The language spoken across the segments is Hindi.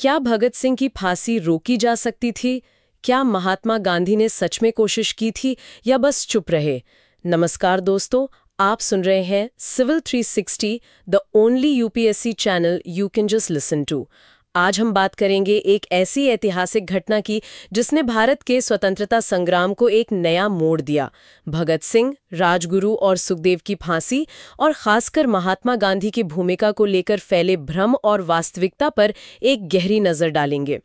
क्या भगत सिंह की फांसी रोकी जा सकती थी? क्या महात्मा गांधी ने सच में कोशिश की थी या बस चुप रहे? नमस्कार दोस्तों, आप सुन रहे हैं civil 360, the only UPSC channel you can just listen to. आज हम बात करेंगे एक ऐसी ऐतिहासिक घटना की जिसने भारत के स्वतंत्रता संग्राम को एक नया मोड़ दिया। भगत सिंह, राजगुरु और सुखदेव की फांसी, और खासकर महात्मा गांधी की भूमिका को लेकर फैले भ्रम और वास्तविकता पर एक गहरी नजर डालेंगे।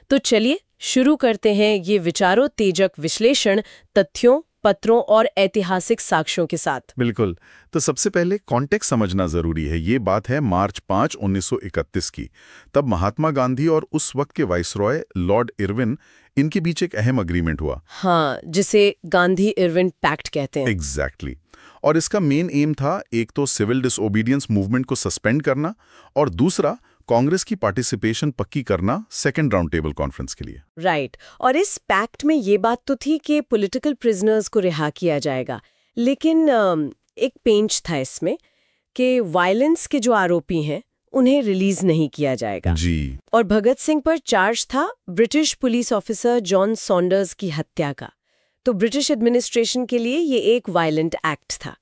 तो चलिए शुरू करते हैं ये विचारोत्तेजक विश्लेषण तथ्यों, पत्रों और ऐतिहासिक साक्ष्यों के साथ। बिल्कुल। तो सबसे पहले कॉन्टेक्स्ट समझना जरूरी है। ये बात है मार्च 5, 1931 की। तब महात्मा गांधी और उस वक्त के वाइसरॉय लॉर्ड इरविन, इनके बीच एक अहम अग्रीमेंट हुआ। हाँ, जिसे गांधी इरविन पैक्ट कहते हैं। एग्जैक्टली। और इसका मेन एम था, एक तो सिविल डिसओबीडियंस मूवमेंट को सस्पेंड करना, और दूसरा कांग्रेस की पार्टिसिपेशन पक्की करना सेकेंड राउंड टेबल कॉन्फ्रेंस के लिए। राइट। और इस पैक्ट में ये बात तो थी कि पॉलिटिकल प्रिजनर्स को रिहा किया जाएगा, लेकिन एक पेंच था इसमें कि वायलेंस के जो आरोपी हैं उन्हें रिलीज नहीं किया जाएगा जी। और भगत सिंह पर चार्ज था British police officer John Saunders की हत्या का। तो ब्रिटिश एडमिनिस्ट्रेशन के लिए ये एक वायलेंट एक्ट था।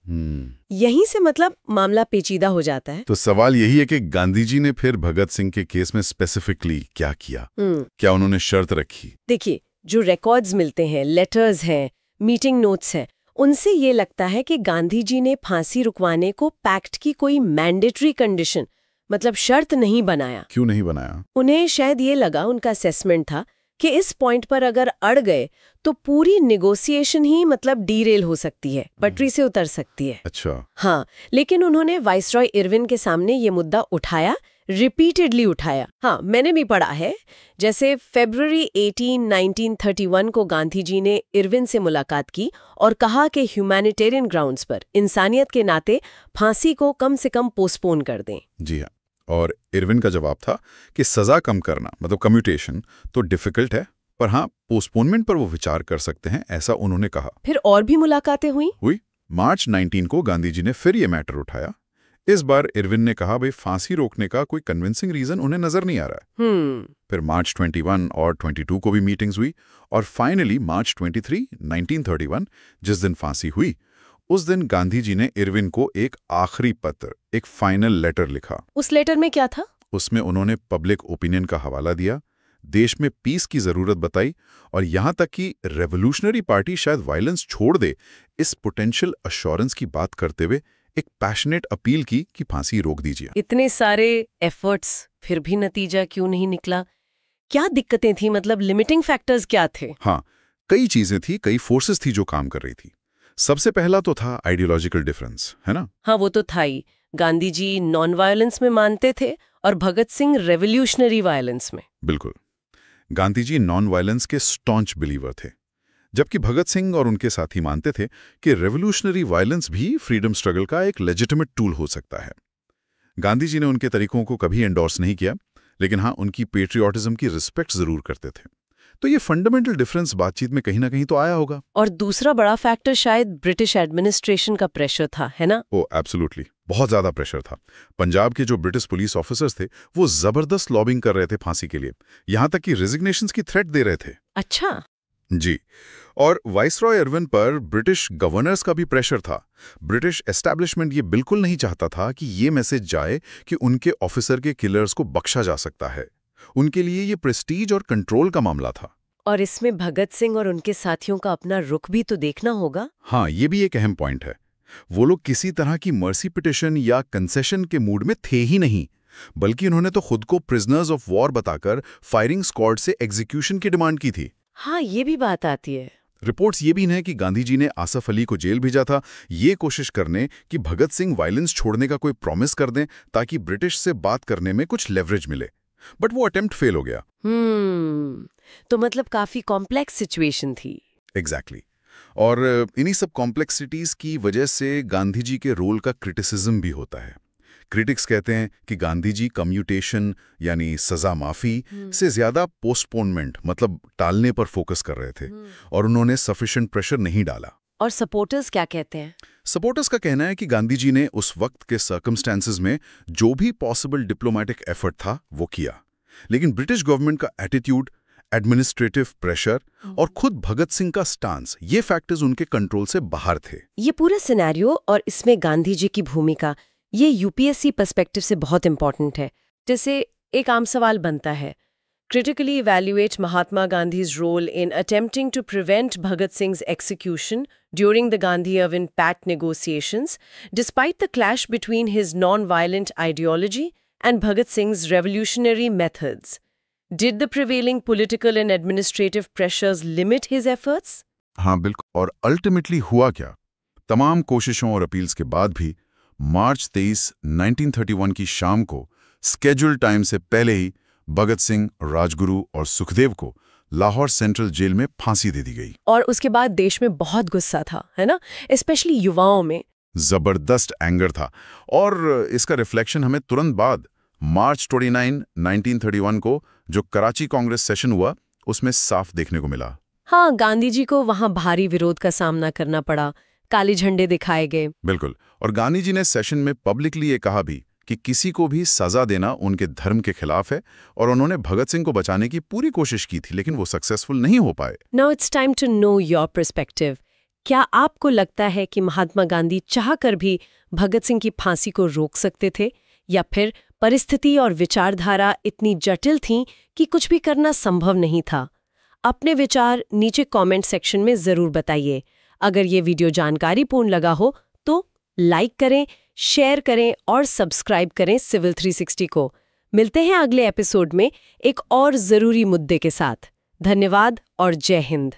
यहीं से मतलब मामला पेचीदा हो जाता है। तो सवाल यही है कि गांधी जी ने फिर भगत सिंह के केस में स्पेसिफिकली क्या किया? क्या उन्होंने शर्त रखी? देखिए, जो रिकॉर्ड्स मिलते हैं, लेटर्स हैं, मीटिंग नोट्स हैं, उनसे ये लगता है कि गांधी जी ने फांसी रुकवाने को पैक्ट की कोई मैंडेटरी कंडीशन, मतलब शर्त नहीं बनाया। क्यों नहीं बनाया? उन्हें शायद ये लगा, उनका असेसमेंट था कि इस पॉइंट पर अगर अड़ गए तो पूरी नेगोशिएशन ही मतलब डीरेल हो सकती है, पटरी से उतर सकती है। अच्छा। हाँ, लेकिन उन्होंने वाइसरॉय इरविन के सामने ये मुद्दा उठाया, रिपीटेडली उठाया। हाँ, मैंने भी पढ़ा है। जैसे फरवरी 18, 1931 को गांधी जी ने इरविन से मुलाकात की और कहा कि ह्यूमैनिटेरियन ग्राउंड्स पर, इंसानियत के नाते, फांसी को कम से कम पोस्टपोन कर दें। जी हाँ। और इरविन का जवाब था कि सजा कम करना, मतलब कम्यूटेशन, तो डिफिकल्ट है, पर हाँ, पोस्टपोनमेंट पर वो विचार कर सकते हैं, ऐसा उन्होंने कहा। फिर और भी मुलाकातें हुई। मार्च 19 को गांधी जी ने फिर ये मैटर उठाया। इस बार इरविन ने कहा, भाई फांसी रोकने का कोई कन्विंसिंग रीजन उन्हें नजर नहीं आ रहा है। फिर मार्च 21 और 22 को भी मीटिंग्स हुई, और फाइनली मार्च 23, 1931, जिस दिन फांसी हुई, उस दिन गांधी जी ने इरविन को एक आखिरी पत्र, एक फाइनल लेटर लिखा। उस लेटर में क्या था? उसमें उन्होंने पब्लिक ओपिनियन का हवाला दिया, देश में पीस की जरूरत बताई, और यहां तक कि रेवोल्यूशनरी पार्टी शायद वायलेंस छोड़ दे, इस पोटेंशियल अश्योरेंस की बात करते हुए एक पैशनेट अपील की कि फांसी रोक दीजिए। इतने सारे एफर्ट्स, फिर भी नतीजा क्यों नहीं निकला? क्या दिक्कतें थी, मतलब लिमिटिंग फैक्टर्स क्या थे? हाँ, कई चीजें थी, कई फोर्सेस थी जो काम कर रही थी। सबसे पहला तो था आइडियोलॉजिकल डिफरेंस, है ना? हाँ, वो तो था ही। गांधी जी नॉन वायलेंस में मानते थे और भगत सिंह रेवोल्यूशनरी वायलेंस में। बिल्कुल। गांधी जी नॉन वायलेंस के स्टॉन्च बिलीवर थे, जबकि भगत सिंह और उनके साथी मानते थे कि रेवोल्यूशनरी वायलेंस भी फ्रीडम स्ट्रगल का एक लेजिटिमेट टूल हो सकता है। गांधी जी ने उनके तरीकों को कभी एंडोर्स नहीं किया, लेकिन हाँ, उनकी पेट्रियोटिज्म की रिस्पेक्ट जरूर करते थे। तो ये फंडामेंटल डिफरेंस बातचीत में कहीं ना कहीं तो आया होगा। और दूसरा बड़ा फैक्टर शायद ब्रिटिश एडमिनिस्ट्रेशन का प्रेशर था, है ना? ओ एब्सोल्युटली, बहुत ज्यादा प्रेशर था। पंजाब के जो ब्रिटिश पुलिस ऑफिसर्स थे, वो जबरदस्त लॉबिंग कर रहे थे फांसी के लिए, यहां तक कि रेजिग्नेशंस की थ्रेट दे रहे थे। अच्छा जी। और वाइसरॉय इरविन पर ब्रिटिश गवर्नर्स का भी प्रेशर था। ब्रिटिश एस्टैब्लिशमेंट ये बिल्कुल नहीं चाहता था कि ये मैसेज जाए कि उनके ऑफिसर के किलर्स को बख्शा जा सकता है। उनके लिए ये प्रेस्टीज और कंट्रोल का मामला था। और इसमें भगत सिंह और उनके साथियों का अपना रुख भी तो देखना होगा। हाँ, ये भी एक अहम पॉइंट है। वो लोग किसी तरह की मर्सी पिटिशन या कंसेशन के मूड में थे ही नहीं, बल्कि उन्होंने तो खुद को प्रिजनर्स ऑफ वॉर बताकर फायरिंग स्क्वाड से एग्जीक्यूशन की डिमांड की थी। हाँ, ये भी बात आती है। रिपोर्ट्स ये भी हैं कि गांधी जी ने आसफ अली को जेल भेजा था, ये कोशिश करने कि भगत सिंह वायलेंस छोड़ने का कोई प्रॉमिस कर दें ताकि ब्रिटिश से बात करने में कुछ लेवरेज मिले। बट वो अटेम्प्ट फेल हो गया। तो मतलब काफी कॉम्प्लेक्स सिचुएशन थी। एग्जैक्टली। और इन्हीं सब कॉम्प्लेक्सिटीज की वजह से गांधी जी के रोल का क्रिटिसिज्म भी होता है। क्रिटिक्स कहते हैं कि गांधी जी कम्यूटेशन यानी सजा माफी से ज्यादा पोस्टपोनमेंट, मतलब टालने पर फोकस कर रहे थे, और उन्होंने सफिशिएंट प्रेशर नहीं डाला। और सपोर्टर्स क्या कहते हैं? सपोर्टर्स का कहना है कि गांधी जी ने उस वक्त के सर्कमस्टेंसेस में जो भी पॉसिबल डिप्लोमेटिक एफर्ट था वो किया, लेकिन ब्रिटिश गवर्नमेंट का एटीट्यूड, एडमिनिस्ट्रेटिव प्रेशर और खुद भगत सिंह का स्टांस, ये फैक्टर्स उनके कंट्रोल से बाहर थे। ये पूरा सिनेरियो और इसमें गांधी जी की भूमिका, ये यूपीएससी पर्सपेक्टिव से बहुत इंपॉर्टेंट है। जैसे एक आम सवाल बनता है, critically evaluate Mahatma Gandhi's role in attempting to prevent Bhagat Singh's execution during the Gandhi-Irwin Pact negotiations, despite the clash between his non-violent ideology and Bhagat Singh's revolutionary methods. Did the prevailing political and administrative pressures limit his efforts? हाँ बिल्कुल। और अल्टीमेटली हुआ क्या? तमाम कोशिशों और अपील्स के बाद भी मार्च 23, 1931 की शाम को स्केड्यूल टाइम से पहले ही भगत सिंह, राजगुरु और सुखदेव को लाहौर सेंट्रल जेल में फांसी दे दी गई। और उसके बाद देश में बहुत गुस्सा था, है ना? स्पेशली युवाओं में जबरदस्त एंगर था। और इसका रिफ्लेक्शन हमें तुरंत बाद मार्च 29, 1931 को जो कराची कांग्रेस सेशन हुआ उसमें साफ देखने को मिला। हाँ, गांधी जी को वहां भारी विरोध का सामना करना पड़ा, काले झंडे दिखाए गए। बिल्कुल। और गांधी जी ने सेशन में पब्लिकली ये कहा भी कि किसी को भी सजा देना उनके धर्म के खिलाफ है, और उन्होंने भगत सिंह को बचाने की पूरी कोशिश की थी, लेकिन वो सक्सेसफुल नहीं हो पाए। Now it's time to know your perspective. क्या आपको लगता है कि महात्मा गांधी चाहकर भी भगत सिंह की फांसी को रोक सकते थे, या फिर परिस्थिति और विचारधारा इतनी जटिल थी कि कुछ भी करना संभव नहीं था? अपने विचार नीचे कमेंट सेक्शन में जरूर बताइए। अगर ये वीडियो जानकारीपूर्ण लगा हो तो लाइक करें, शेयर करें और सब्सक्राइब करें सिविल 360 को। मिलते हैं अगले एपिसोड में एक और जरूरी मुद्दे के साथ। धन्यवाद और जय हिंद।